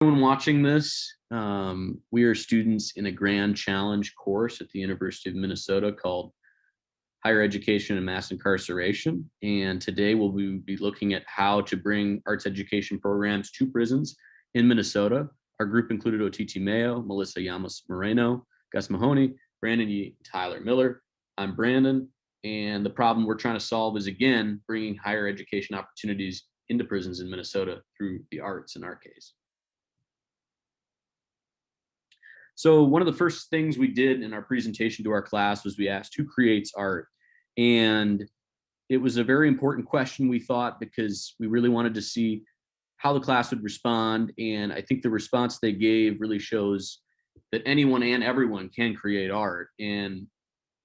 Everyone watching this, we are students in a grand challenge course at the University of Minnesota called Higher Education and Mass Incarceration. And today we'll be looking at how to bring arts education programs to prisons in Minnesota. Our group included OTT Mayo, Melissa Llamas Moreno, Gus Mahoney, Brandon Yee, Tyler Miller. I'm Brandon, and the problem we're trying to solve is, again, bringing higher education opportunities into prisons in Minnesota through the arts in our case. So one of the first things we did in our presentation to our class was we asked who creates art. And it was a very important question, we thought, because we really wanted to see how the class would respond. And I think the response they gave really shows that anyone and everyone can create art. And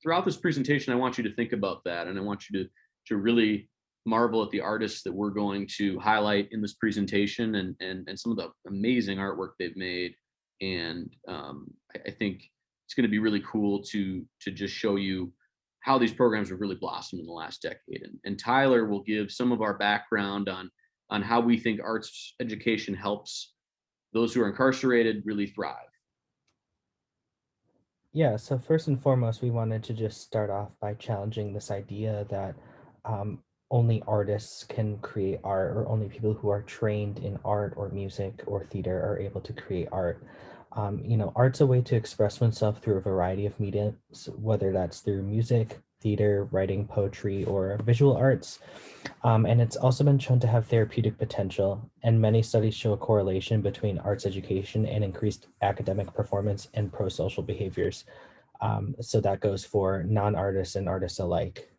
throughout this presentation, I want you to think about that. And I want you to really marvel at the artists that we're going to highlight in this presentation and some of the amazing artwork they've made. And I think it's going to be really cool to just show you how these programs have really blossomed in the last decade. And Tyler will give some of our background on how we think arts education helps those who are incarcerated really thrive. Yeah, so first and foremost, we wanted to just start off by challenging this idea that only artists can create art, or only people who are trained in art or music or theater are able to create art. Art's a way to express oneself through a variety of mediums, whether that's through music, theater, writing, poetry, or visual arts. And it's also been shown to have therapeutic potential, and many studies show a correlation between arts education and increased academic performance and pro-social behaviors. So that goes for non-artists and artists alike.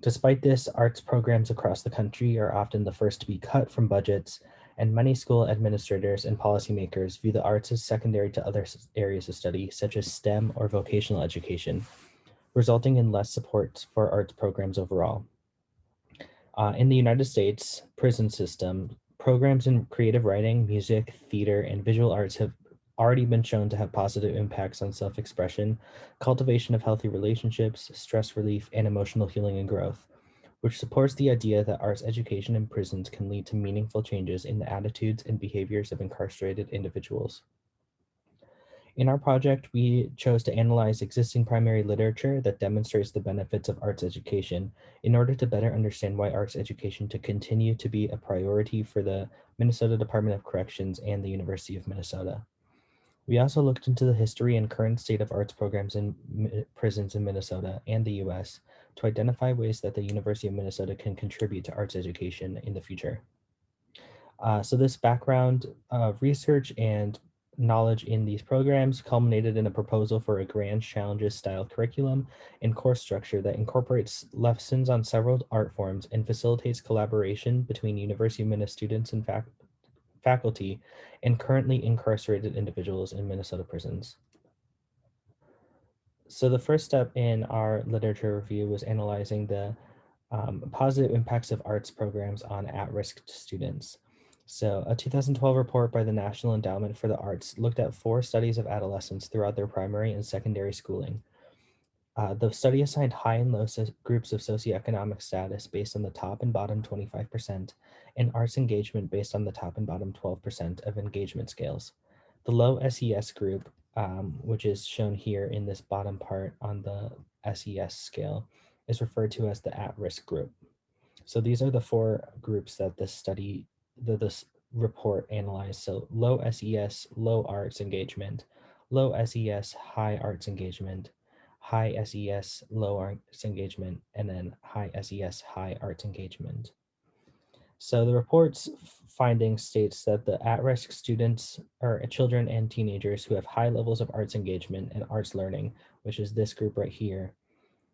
Despite this, arts programs across the country are often the first to be cut from budgets, and many school administrators and policymakers view the arts as secondary to other areas of study, such as STEM or vocational education, resulting in less support for arts programs overall. In the United States prison system, programs in creative writing, music, theater, and visual arts have already been shown to have positive impacts on self-expression, cultivation of healthy relationships, stress relief, and emotional healing and growth, which supports the idea that arts education in prisons can lead to meaningful changes in the attitudes and behaviors of incarcerated individuals. In our project, we chose to analyze existing primary literature that demonstrates the benefits of arts education in order to better understand why arts education to continue to be a priority for the Minnesota Department of Corrections and the University of Minnesota. We also looked into the history and current state of arts programs in prisons in Minnesota and the US to identify ways that the University of Minnesota can contribute to arts education in the future. So this background of research and knowledge in these programs culminated in a proposal for a grand challenges style curriculum and course structure that incorporates lessons on several art forms and facilitates collaboration between University of Minnesota students and faculty and currently incarcerated individuals in Minnesota prisons. So the first step in our literature review was analyzing the positive impacts of arts programs on at-risk students. So a 2012 report by the National Endowment for the Arts looked at 4 studies of adolescents throughout their primary and secondary schooling. The study assigned high and low groups of socioeconomic status based on the top and bottom 25%, and arts engagement based on the top and bottom 12% of engagement scales. The low SES group, which is shown here in this bottom part on the SES scale, is referred to as the at-risk group. So these are the 4 groups that this report analyzed. So low SES, low arts engagement, low SES, high arts engagement, high SES, low arts engagement, and then high SES, high arts engagement. So the report's finding states that the at-risk students are children and teenagers who have high levels of arts engagement and arts learning, which is this group right here,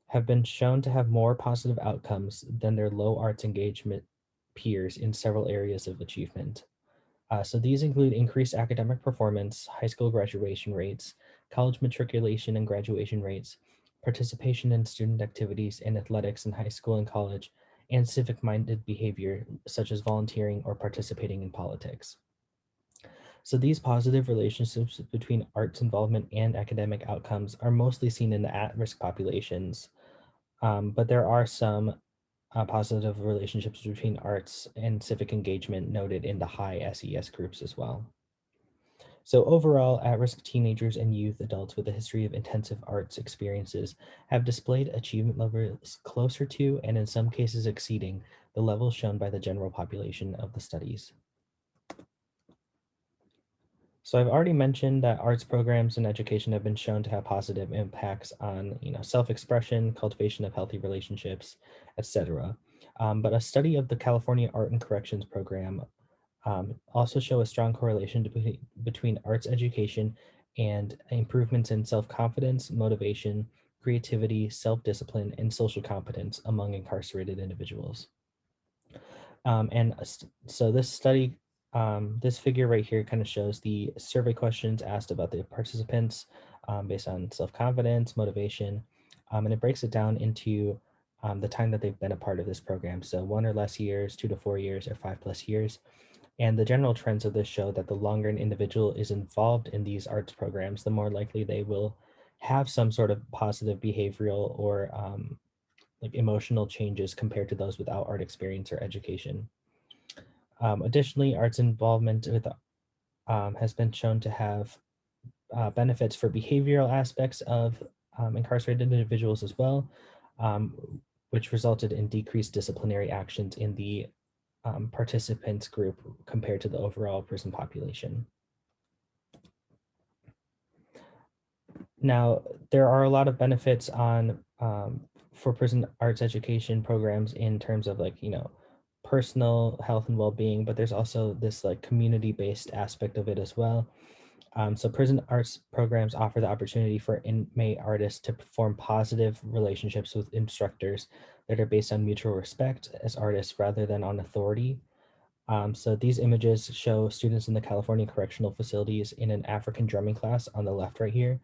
have been shown to have more positive outcomes than their low arts engagement peers in several areas of achievement. So these include increased academic performance, high school graduation rates, college matriculation and graduation rates, participation in student activities and athletics in high school and college, and civic-minded behavior such as volunteering or participating in politics. So these positive relationships between arts involvement and academic outcomes are mostly seen in the at-risk populations, but there are some positive relationships between arts and civic engagement noted in the high SES groups as well. So overall, at-risk teenagers and youth adults with a history of intensive arts experiences have displayed achievement levels closer to, and in some cases exceeding, the levels shown by the general population of the studies. So I've already mentioned that arts programs and education have been shown to have positive impacts on, self-expression, cultivation of healthy relationships, etc. But a study of the California Art and Corrections program also show a strong correlation between arts education and improvements in self-confidence, motivation, creativity, self-discipline, and social competence among incarcerated individuals. So this study, this figure right here kind of shows the survey questions asked about the participants based on self-confidence, motivation, and it breaks it down into the time that they've been a part of this program. So 1 or less years, 2 to 4 years, or 5+ years. And the general trends of this show that the longer an individual is involved in these arts programs, the more likely they will have some sort of positive behavioral or like emotional changes compared to those without art experience or education. Additionally, arts involvement with has been shown to have benefits for behavioral aspects of incarcerated individuals as well, which resulted in decreased disciplinary actions in the participants group compared to the overall prison population. Now, there are a lot of benefits on for prison arts education programs in terms of personal health and well-being, but there's also this like community-based aspect of it as well. So prison arts programs offer the opportunity for inmate artists to form positive relationships with instructors that are based on mutual respect as artists rather than on authority. So these images show students in the California correctional facilities in an African drumming class on the left right here,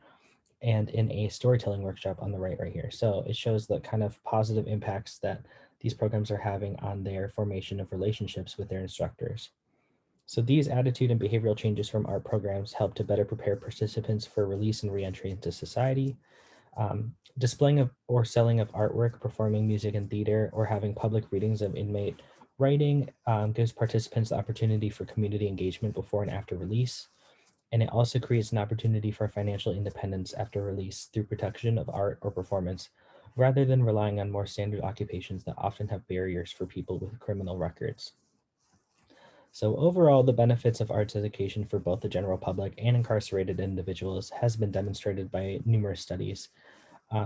and in a storytelling workshop on the right here. So it shows the kind of positive impacts that these programs are having on their formation of relationships with their instructors. So these attitude and behavioral changes from art programs help to better prepare participants for release and reentry into society. Displaying of or selling of artwork, performing music and theater, or having public readings of inmate writing gives participants the opportunity for community engagement before and after release. And it also creates an opportunity for financial independence after release through production of art or performance, rather than relying on more standard occupations that often have barriers for people with criminal records. So overall, the benefits of arts education for both the general public and incarcerated individuals has been demonstrated by numerous studies.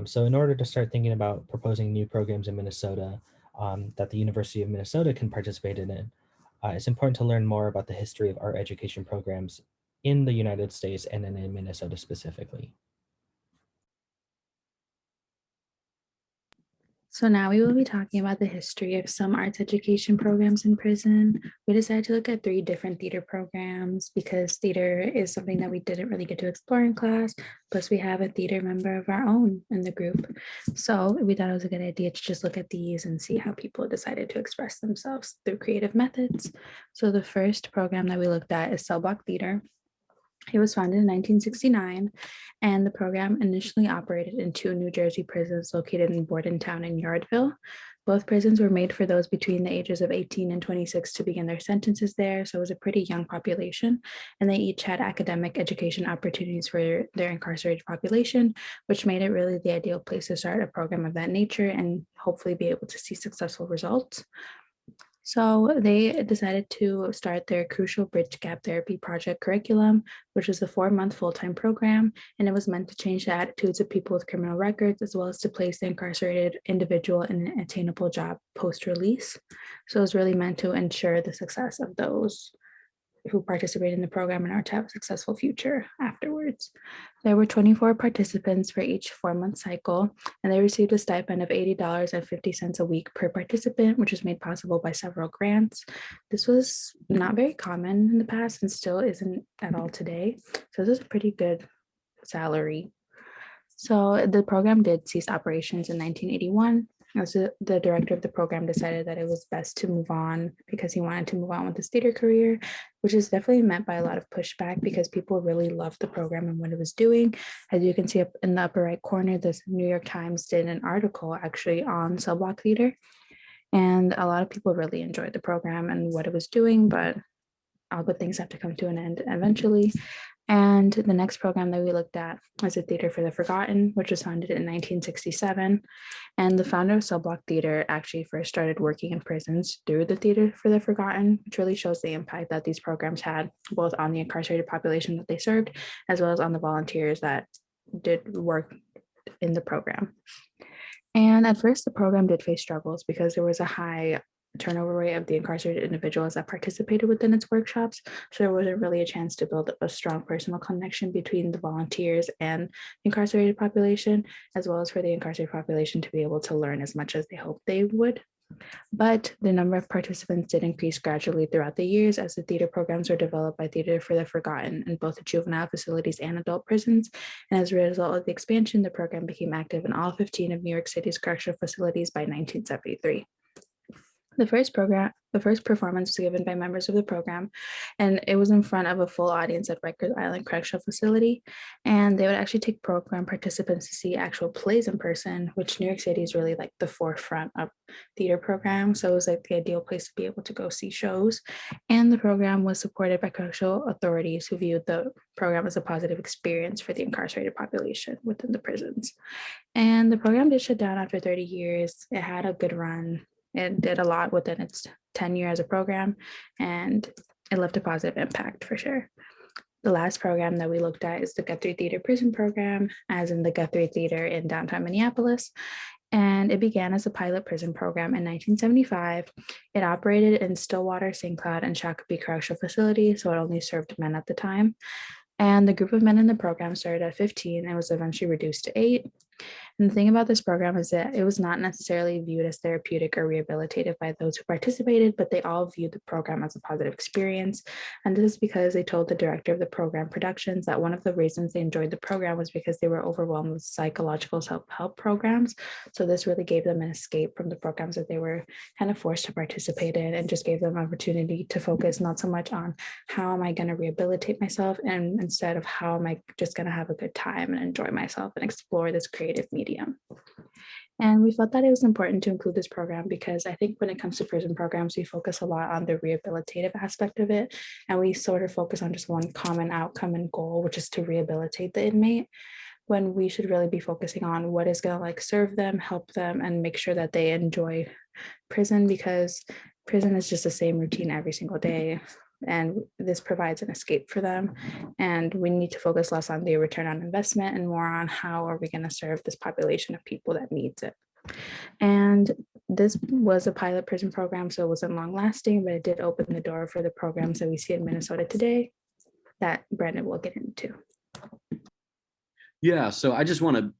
So in order to start thinking about proposing new programs in Minnesota that the University of Minnesota can participate in, it's important to learn more about the history of art education programs in the United States and in Minnesota specifically. So now we will be talking about the history of some arts education programs in prison. We decided to look at 3 different theater programs because theater is something that we didn't really get to explore in class. Plus we have a theater member of our own in the group. So we thought it was a good idea to just look at these and see how people decided to express themselves through creative methods. So the first program that we looked at is Cell Block Theater. It was founded in 1969, and the program initially operated in 2 New Jersey prisons located in Bordentown and Yardville. Both prisons were made for those between the ages of 18 and 26 to begin their sentences there, so it was a pretty young population, and they each had academic education opportunities for their incarcerated population, which made it really the ideal place to start a program of that nature and hopefully be able to see successful results. So they decided to start their Crucial Bridge Gap Therapy Project curriculum, which is a 4-month full-time program, and it was meant to change the attitudes of people with criminal records, as well as to place the incarcerated individual in an attainable job post-release. So it was really meant to ensure the success of those who participate in the program and are to have a successful future afterwards. There were 24 participants for each 4-month cycle, and they received a stipend of $80.50 a week per participant, which was made possible by several grants. This was not very common in the past and still isn't at all today. So this is a pretty good salary. So the program did cease operations in 1981. As the director of the program decided that it was best to move on because he wanted to move on with his theater career, which is definitely met by a lot of pushback because people really loved the program and what it was doing. As you can see up in the upper right corner, the New York Times did an article actually on cell block theater. And a lot of people really enjoyed the program and what it was doing, but all good things have to come to an end eventually. And the next program that we looked at was a Theater for the Forgotten, which was founded in 1967. And the founder of Cell Block Theater actually first started working in prisons through the Theater for the Forgotten, which really shows the impact that these programs had both on the incarcerated population that they served, as well as on the volunteers that did work in the program. And at first, the program did face struggles because there was a high turnover rate of the incarcerated individuals that participated within its workshops. So there wasn't really a chance to build a strong personal connection between the volunteers and the incarcerated population, as well as for the incarcerated population to be able to learn as much as they hoped they would. But the number of participants did increase gradually throughout the years as the theater programs were developed by Theater for the Forgotten in both juvenile facilities and adult prisons. And as a result of the expansion, the program became active in all 15 of New York City's correctional facilities by 1973. The first performance was given by members of the program, and it was in front of a full audience at Rikers Island Correctional Facility. And they would actually take program participants to see actual plays in person, which New York City is really like the forefront of theater programs. So it was like the ideal place to be able to go see shows. And the program was supported by correctional authorities who viewed the program as a positive experience for the incarcerated population within the prisons. And the program did shut down after 30 years. It had a good run. It did a lot within its tenure as a program, and it left a positive impact for sure. The last program that we looked at is the Guthrie Theater Prison Program, as in the Guthrie Theater in downtown Minneapolis. And it began as a pilot prison program in 1975. It operated in Stillwater, St. Cloud, and Shakopee Correctional Facility, so it only served men at the time. And the group of men in the program started at 15 and was eventually reduced to 8. And the thing about this program is that it was not necessarily viewed as therapeutic or rehabilitative by those who participated, but they all viewed the program as a positive experience. And this is because they told the director of the program productions that one of the reasons they enjoyed the program was because they were overwhelmed with psychological self-help programs. So this really gave them an escape from the programs that they were kind of forced to participate in, and just gave them an opportunity to focus not so much on how am I going to rehabilitate myself, and instead of how am I just going to have a good time and enjoy myself and explore this creative medium. And we felt that it was important to include this program because I think when it comes to prison programs, we focus a lot on the rehabilitative aspect of it. And we sort of focus on just one common outcome and goal, which is to rehabilitate the inmate, when we should really be focusing on what is going to like serve them, help them, and make sure that they enjoy prison, because prison is just the same routine every single day. And this provides an escape for them. And we need to focus less on the return on investment and more on how are we going to serve this population of people that needs it. And this was a pilot prison program, so it wasn't long lasting, but it did open the door for the programs that we see in Minnesota today that Brandon will get into. Yeah, so I just want to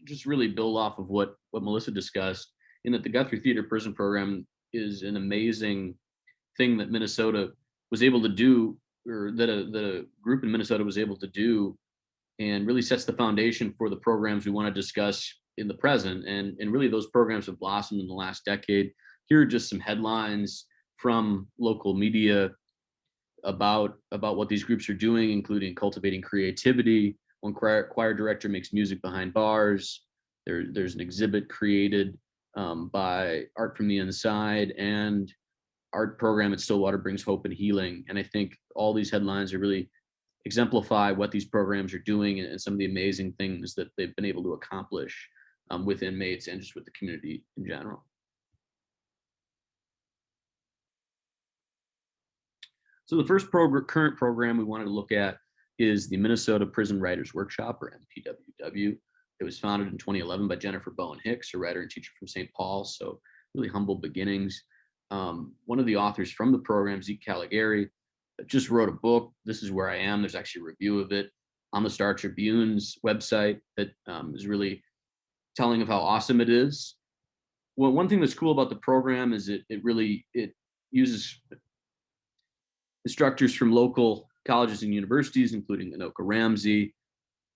just really build off of what Melissa discussed, in that the Guthrie Theater Prison Program is an amazing thing that Minnesota was able to do, or that a group in Minnesota was able to do, and really sets the foundation for the programs we want to discuss in the present. And really those programs have blossomed in the last decade. Here are just some headlines from local media about what these groups are doing, including cultivating creativity. One choir director makes music behind bars. There's an exhibit created by Art from the Inside, and art program at Stillwater brings hope and healing. And I think all these headlines are really exemplify what these programs are doing and some of the amazing things that they've been able to accomplish with inmates and just with the community in general. So the first current program we wanted to look at is the Minnesota Prison Writers Workshop, or MPWW. It was founded in 2011 by Jennifer Bowen Hicks, a writer and teacher from St. Paul, so really humble beginnings. One of the authors from the program, Zeke Caligari, just wrote a book, This Is Where I Am. There's actually a review of it on the Star Tribune's website that is really telling of how awesome it is. Well, one thing that's cool about the program is it uses instructors from local colleges and universities, including Anoka Ramsey,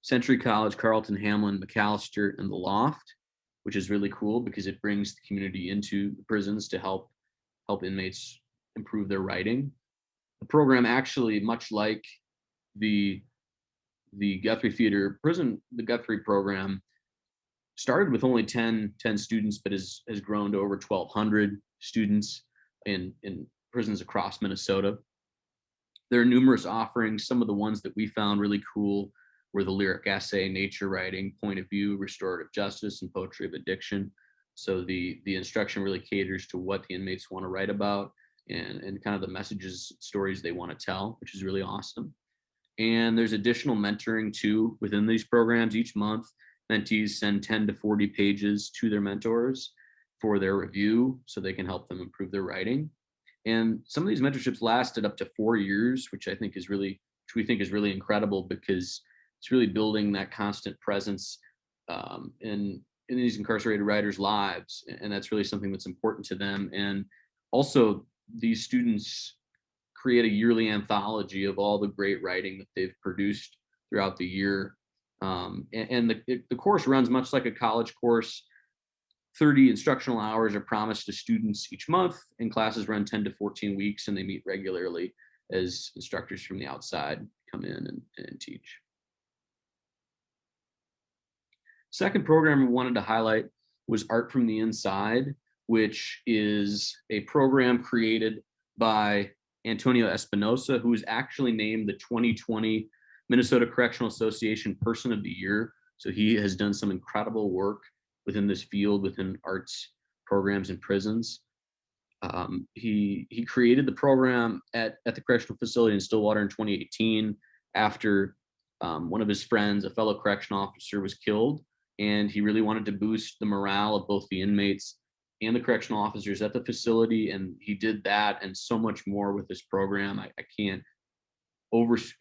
Century College, Carleton, Hamlin, McAllister, and the Loft, which is really cool because it brings the community into the prisons to help inmates improve their writing. The program actually, much like the Guthrie Theater Prison, the Guthrie program started with only 10 students, but has grown to over 1,200. students in prisons across Minnesota. There are numerous offerings. Some of the ones that we found really cool were the lyric essay, nature writing, point of view, restorative justice, and poetry of addiction. So the instruction really caters to what the inmates want to write about and kind of the messages, stories they want to tell, which is really awesome. And there's additional mentoring too within these programs. Each month, mentees send 10 to 40 pages to their mentors for their review so they can help them improve their writing. And some of these mentorships lasted up to 4 years, which we think is really incredible, because it's really building that constant presence in these incarcerated writers' lives. And that's really something that's important to them. And also, these students create a yearly anthology of all the great writing that they've produced throughout the year. And the course runs much like a college course. 30 instructional hours are promised to students each month, and classes run 10 to 14 weeks, and they meet regularly as instructors from the outside come in and teach. Second program we wanted to highlight was Art from the Inside, which is a program created by Antonio Espinosa, who was actually named the 2020 Minnesota Correctional Association Person of the Year. So he has done some incredible work within this field, within arts programs in prisons. He created the program at the correctional facility in Stillwater in 2018 after one of his friends, a fellow correctional officer, was killed. And he really wanted to boost the morale of both the inmates and the correctional officers at the facility. And he did that and so much more with this program.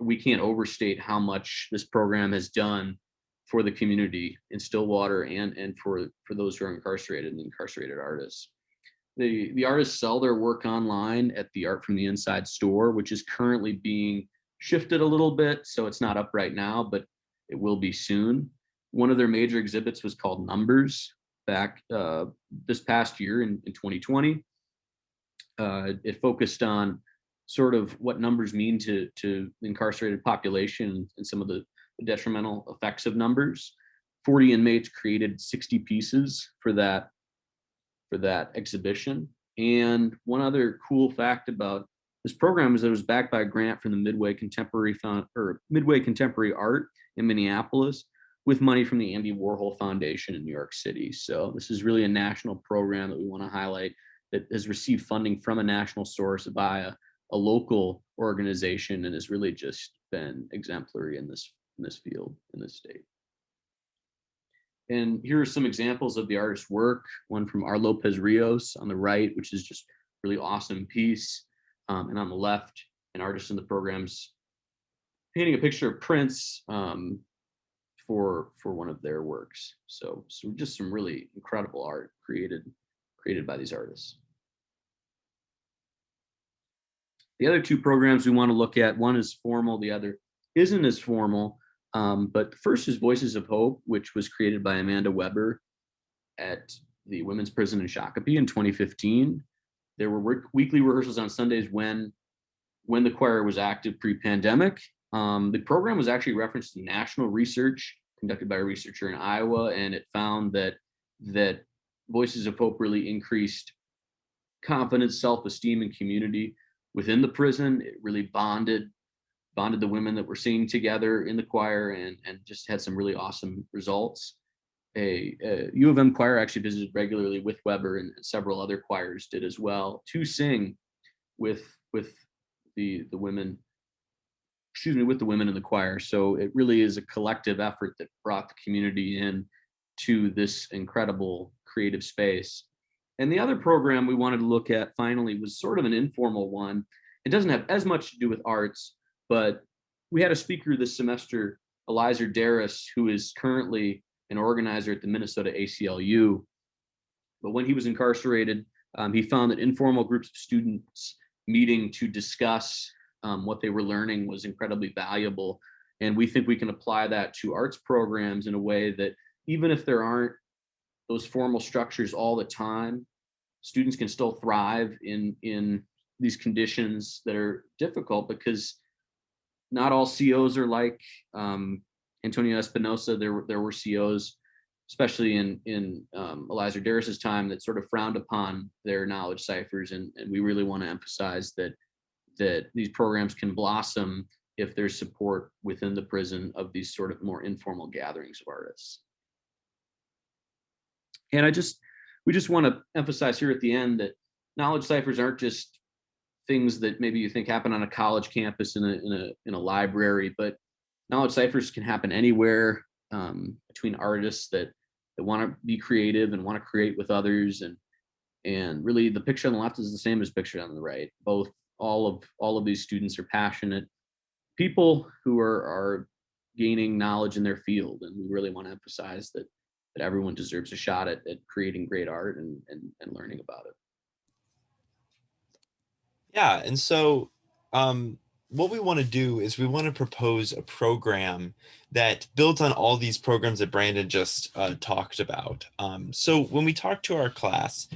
We can't overstate how much this program has done for the community in Stillwater and for those who are incarcerated and incarcerated artists. The artists sell their work online at the Art from the Inside store, which is currently being shifted a little bit. So it's not up right now, but it will be soon. One of their major exhibits was called Numbers back this past year in 2020. It focused on sort of what numbers mean to the incarcerated population and some of the detrimental effects of numbers. 40 inmates created 60 pieces for that exhibition. And one other cool fact about this program is that it was backed by a grant from the Midway Contemporary Art in Minneapolis, with money from the Andy Warhol Foundation in New York City. So this is really a national program that we want to highlight that has received funding from a national source by a local organization and has really just been exemplary in this field, in this state. And here are some examples of the artist's work. One from R. Lopez Rios on the right, which is just really awesome piece. And on the left, an artist in the program's painting a picture of Prince for one of their works. So just some really incredible art created by these artists. The other two programs we want to look at, one is formal, the other isn't as formal. But the first is Voices of Hope, which was created by Amanda Weber at the women's prison in Shakopee in 2015. There were weekly rehearsals on Sundays when the choir was active pre-pandemic. The program was actually referenced in national research conducted by a researcher in Iowa, and it found that Voices of Hope really increased confidence, self-esteem, and community within the prison. It really bonded the women that were singing together in the choir and just had some really awesome results. A U of M choir actually visited regularly with Weber, and several other choirs did as well, to sing with the women, with the women in the choir. So it really is a collective effort that brought the community in to this incredible creative space. And the other program we wanted to look at finally was sort of an informal one. It doesn't have as much to do with arts, but we had a speaker this semester, Eliza Darris, who is currently an organizer at the Minnesota ACLU. But when he was incarcerated, he found that informal groups of students meeting to discuss what they were learning was incredibly valuable. And we think we can apply that to arts programs in a way that even if there aren't those formal structures all the time, students can still thrive in these conditions that are difficult, because not all COs are like Antonio Espinosa. There were COs especially in Eliza Darris's time, that sort of frowned upon their knowledge ciphers, and we really want to emphasize that these programs can blossom if there's support within the prison of these sort of more informal gatherings of artists. And we just want to emphasize here at the end that knowledge ciphers aren't just things that maybe you think happen on a college campus in a library, but knowledge ciphers can happen anywhere, between artists that want to be creative and want to create with others. And really the picture on the left is the same as picture on the right. All of these students are passionate people who are gaining knowledge in their field, and we really want to emphasize that everyone deserves a shot at creating great art and learning about it. Yeah, and so what we want to do is we want to propose a program that builds on all these programs that Brandon just talked about. So when we talked to our class,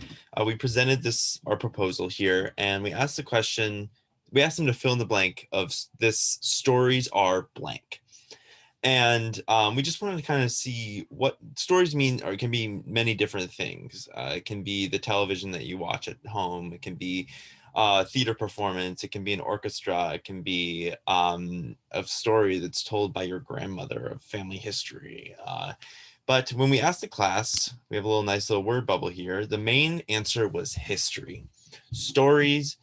we presented our proposal here, and we asked the question, we asked them to fill in the blank of this stories are blank. And we just wanted to kind of see what stories mean, or it can be many different things. It can be the television that you watch at home. It can be theater performance. It can be an orchestra. It can be a story that's told by your grandmother of family history. But when we asked the class, we have a nice little word bubble here. The main answer was history. Stories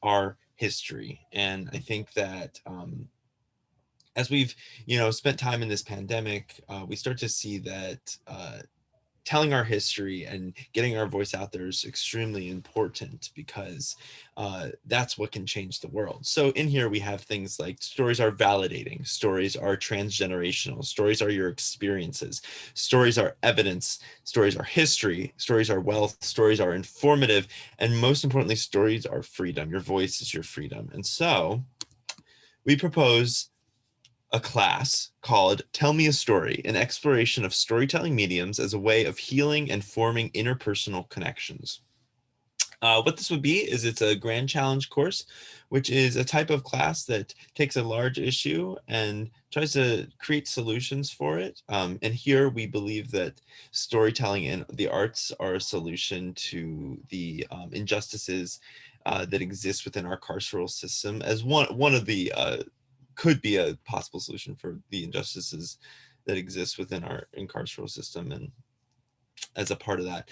are history. And I think that as we've spent time in this pandemic, we start to see that telling our history and getting our voice out there is extremely important, because that's what can change the world. So in here we have things like stories are validating, stories are transgenerational, stories are your experiences, stories are evidence, stories are history, stories are wealth, stories are informative, and most importantly, stories are freedom. Your voice is your freedom. And so we propose a class called Tell Me a Story, an exploration of storytelling mediums as a way of healing and forming interpersonal connections. What this would be is it's a grand challenge course, which is a type of class that takes a large issue and tries to create solutions for it. And here we believe that storytelling and the arts are a solution to the injustices that exist within our carceral system, as one of the could be a possible solution for the injustices that exist within our incarceral system. And as a part of that,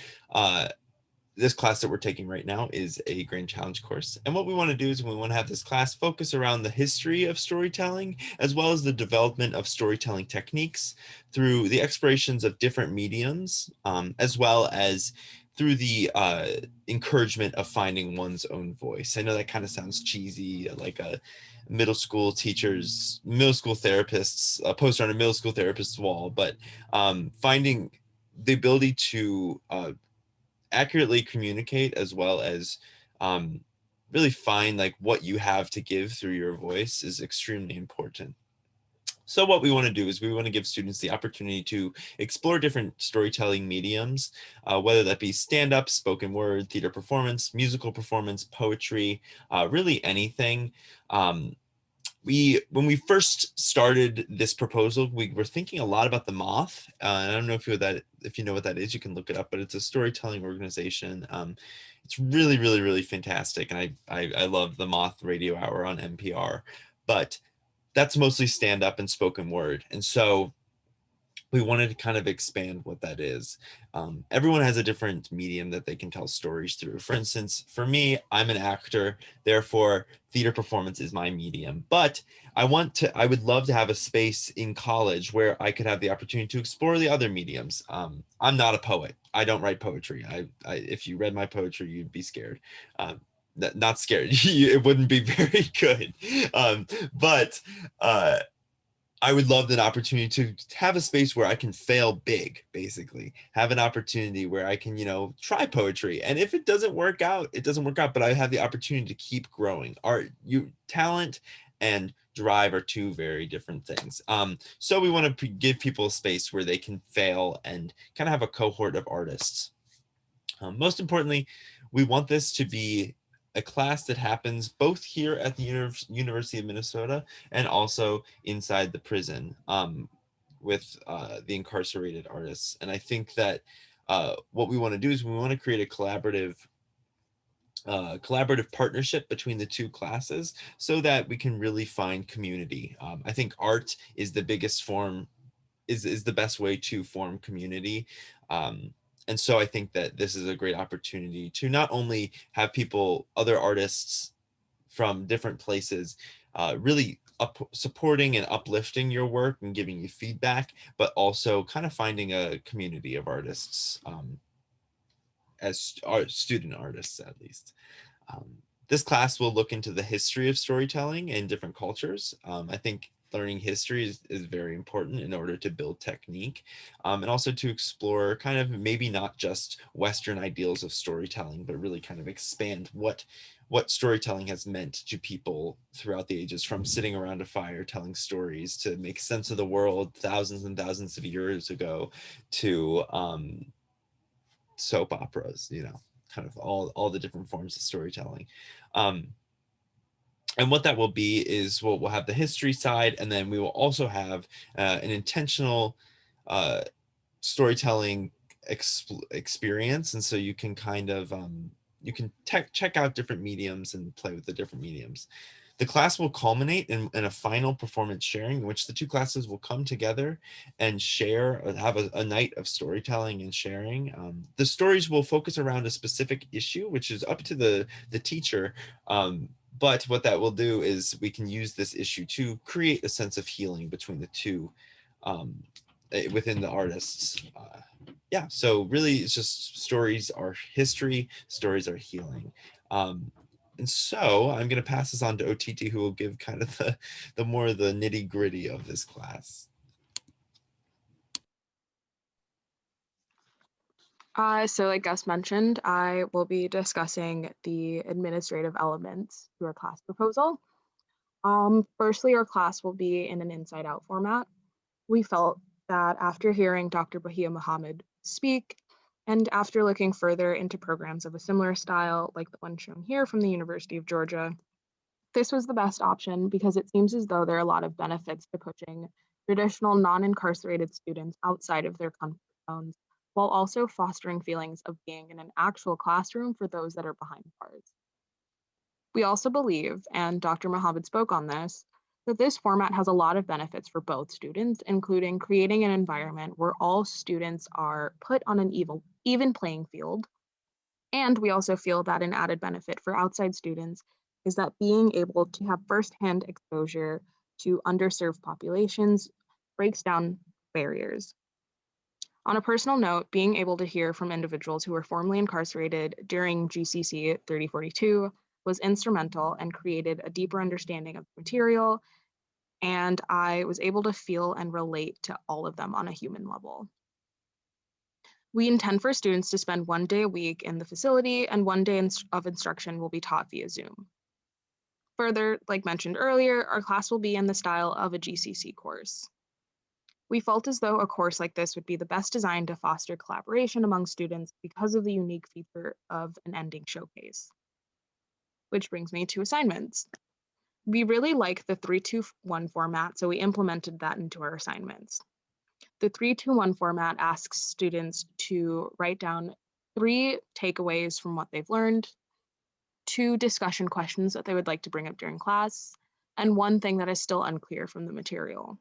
this class that we're taking right now is a grand challenge course. And what we want to do is we want to have this class focus around the history of storytelling, as well as the development of storytelling techniques through the explorations of different mediums, as well as through the encouragement of finding one's own voice. I know that kind of sounds cheesy, like a middle school therapists, a poster on a middle school therapist's wall, but finding the ability to accurately communicate, as well as really find like what you have to give through your voice, is extremely important. So what we want to do is we want to give students the opportunity to explore different storytelling mediums, whether that be stand-up, spoken word, theater performance, musical performance, poetry, really anything. When we first started this proposal, we were thinking a lot about the Moth. And I don't know if you know what that is, you can look it up, but it's a storytelling organization. It's really, really, really fantastic. And I love the Moth Radio Hour on NPR, but that's mostly stand up and spoken word. And so we wanted to kind of expand what that is. Everyone has a different medium that they can tell stories through. For instance, for me, I'm an actor, therefore theater performance is my medium. But I would love to have a space in college where I could have the opportunity to explore the other mediums. I'm not a poet. I don't write poetry. If you read my poetry, you'd be scared. Not scared. It wouldn't be very good. But I would love an opportunity to have a space where I can fail big, basically have an opportunity where I can, try poetry. And if it doesn't work out, it doesn't work out, but I have the opportunity to keep growing. Talent and drive are two very different things. So we want to give people a space where they can fail and kind of have a cohort of artists. Most importantly, we want this to be a class that happens both here at the University of Minnesota and also inside the prison. with the incarcerated artists. And I think that what we want to do is we want to create a collaborative partnership between the two classes so that we can really find community. I think art is the biggest form, is the best way to form community. And so I think that this is a great opportunity to not only have people, other artists from different places, really supporting and uplifting your work and giving you feedback, but also kind of finding a community of artists, as student artists at least. Um, this class will look into the history of storytelling in different cultures. I think learning history is very important in order to build technique, and also to explore kind of maybe not just Western ideals of storytelling, but really kind of expand what storytelling has meant to people throughout the ages, from sitting around a fire telling stories to make sense of the world thousands and thousands of years ago, to soap operas, kind of all the different forms of storytelling. And what that will be is we'll have the history side, and then we will also have an intentional storytelling experience. And so you can kind of, you can check out different mediums and play with the different mediums. The class will culminate in a final performance sharing, in which the two classes will come together and share, or have a night of storytelling and sharing. The stories will focus around a specific issue, which is up to the teacher. But what that will do is we can use this issue to create a sense of healing between the two, within the artists. Yeah, so really it's just stories are history, stories are healing. And so I'm going to pass this on to OTT, who will give kind of the more the nitty gritty of this class. So like Gus mentioned, I will be discussing the administrative elements to our class proposal. Firstly, our class will be in an inside out format. We felt that after hearing Dr. Bahia Muhammad speak, and after looking further into programs of a similar style, like the one shown here from the University of Georgia, this was the best option because it seems as though there are a lot of benefits to pushing traditional non-incarcerated students outside of their comfort zones, while also fostering feelings of being in an actual classroom for those that are behind bars. We also believe, and Dr. Muhammad spoke on this, that this format has a lot of benefits for both students, including creating an environment where all students are put on an even playing field. And we also feel that an added benefit for outside students is that being able to have firsthand exposure to underserved populations breaks down barriers. On a personal note, being able to hear from individuals who were formerly incarcerated during GCC 3042 was instrumental and created a deeper understanding of the material, and I was able to feel and relate to all of them on a human level. We intend for students to spend 1 day a week in the facility, and 1 day of instruction will be taught via Zoom. Further, like mentioned earlier, our class will be in the style of a GCC course. We felt as though a course like this would be the best designed to foster collaboration among students because of the unique feature of an ending showcase. Which brings me to assignments. We really like the 3-2-1 format, so we implemented that into our assignments. The 3-2-1 format asks students to write down 3 takeaways from what they've learned, 2 discussion questions that they would like to bring up during class, and 1 thing that is still unclear from the material.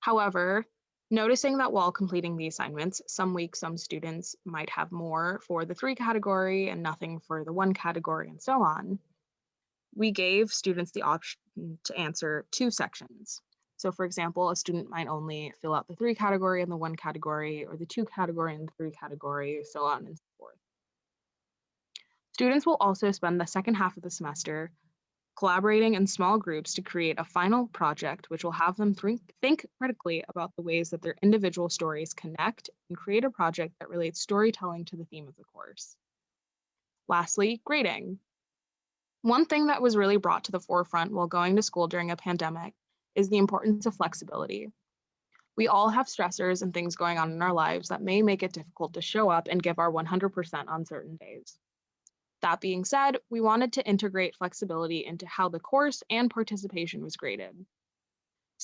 However, noticing that while completing the assignments, some weeks some students might have more for the 3 category and nothing for the 1 category and so on, we gave students the option to answer 2 sections. So for example, a student might only fill out the 3 category and the 1 category, or the 2 category and the 3 category, so on and so forth. Students will also spend the second half of the semester collaborating in small groups to create a final project, which will have them think critically about the ways that their individual stories connect and create a project that relates storytelling to the theme of the course. Lastly, grading. One thing that was really brought to the forefront while going to school during a pandemic is the importance of flexibility. We all have stressors and things going on in our lives that may make it difficult to show up and give our 100% on certain days. That being said, we wanted to integrate flexibility into how the course and participation was graded.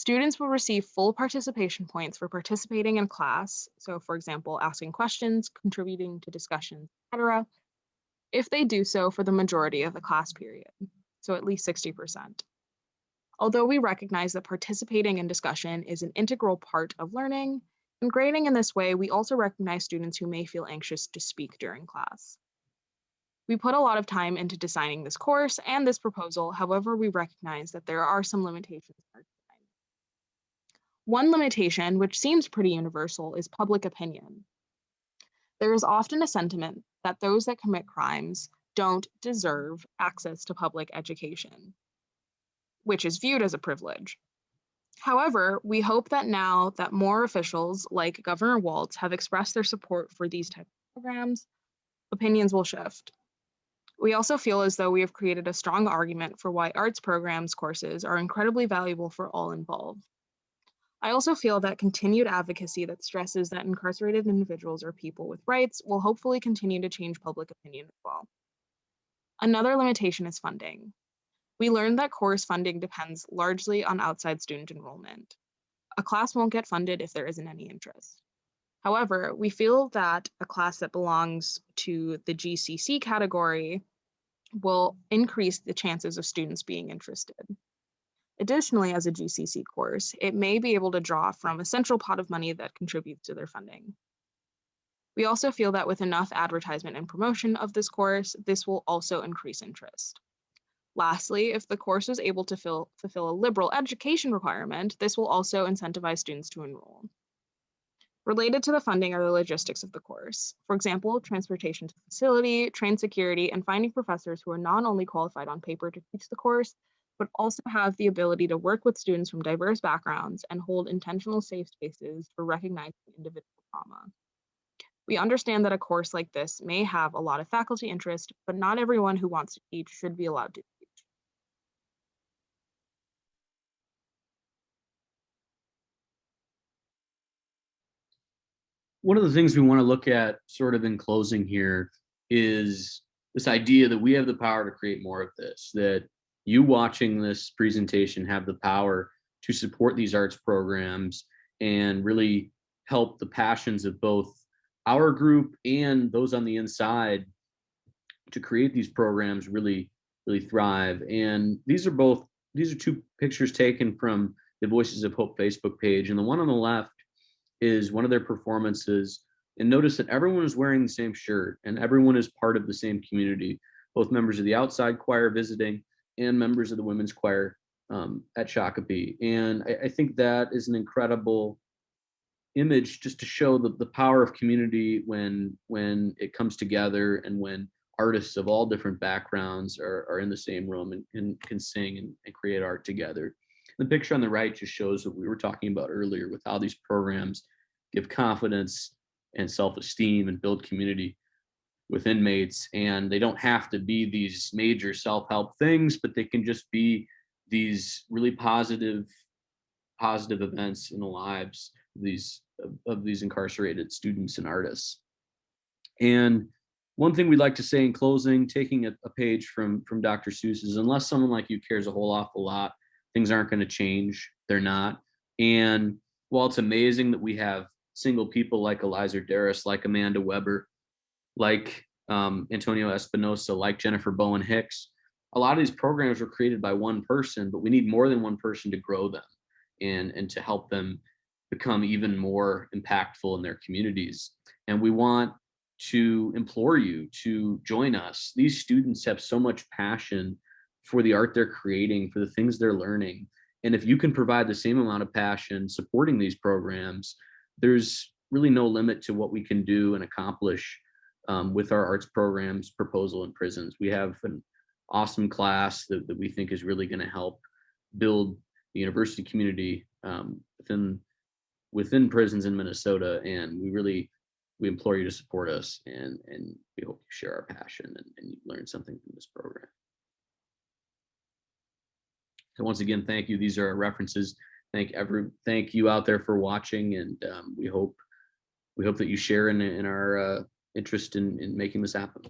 Students will receive full participation points for participating in class. So for example, asking questions, contributing to discussions, etc., if they do so for the majority of the class period, so at least 60%. Although we recognize that participating in discussion is an integral part of learning, in grading in this way, we also recognize students who may feel anxious to speak during class. We put a lot of time into designing this course and this proposal, however, we recognize that there are some limitations in our design. One limitation, which seems pretty universal, is public opinion. There is often a sentiment that those that commit crimes don't deserve access to public education, which is viewed as a privilege. However, we hope that now that more officials like Governor Walz have expressed their support for these types of programs, opinions will shift. We also feel as though we have created a strong argument for why arts programs courses are incredibly valuable for all involved. I also feel that continued advocacy that stresses that incarcerated individuals are people with rights will hopefully continue to change public opinion as well. Another limitation is funding. We learned that course funding depends largely on outside student enrollment. A class won't get funded if there isn't any interest. However, we feel that a class that belongs to the GCC category will increase the chances of students being interested. Additionally, as a GCC course, it may be able to draw from a central pot of money that contributes to their funding. We also feel that with enough advertisement and promotion of this course, this will also increase interest. Lastly, if the course is able to fulfill a liberal education requirement, this will also incentivize students to enroll. Related to the funding are the logistics of the course. For example, transportation to the facility, train security, and finding professors who are not only qualified on paper to teach the course, but also have the ability to work with students from diverse backgrounds and hold intentional safe spaces for recognizing individual trauma. We understand that a course like this may have a lot of faculty interest, but not everyone who wants to teach should be allowed to teach. One of the things we want to look at sort of in closing here is this idea that we have the power to create more of this, that you watching this presentation have the power to support these arts programs and really help the passions of both our group and those on the inside to create these programs really thrive. And these are two pictures taken from the Voices of Hope Facebook page, and the one on the left is one of their performances. And notice that everyone is wearing the same shirt and everyone is part of the same community, both members of the outside choir visiting and members of the women's choir at Shakopee. And I think that is an incredible image just to show the power of community when it comes together and when artists of all different backgrounds are in the same room and can sing and create art together. The picture on the right just shows what we were talking about earlier with how these programs give confidence and self-esteem and build community with inmates. And they don't have to be these major self-help things, but they can just be these really positive events in the lives of these incarcerated students and artists. And one thing we'd like to say in closing, taking a page from Dr. Seuss, is unless someone like you cares a whole awful lot, things aren't going to change. They're not. And while it's amazing that we have single people like Eliza Darris, like Amanda Weber, like Antonio Espinosa, like Jennifer Bowen Hicks, a lot of these programs were created by one person, but we need more than one person to grow them and to help them become even more impactful in their communities. And we want to implore you to join us. These students have so much passion for the art they're creating, for the things they're learning. And if you can provide the same amount of passion supporting these programs, there's really no limit to what we can do and accomplish with our arts programs proposal in prisons. We have an awesome class that we think is really going to help build the university community within prisons in Minnesota. And we implore you to support us, and we hope you share our passion and you learn something from this program. So once again, thank you. These are our references. Thank you out there for watching, and we hope that you share in our interest in making this happen.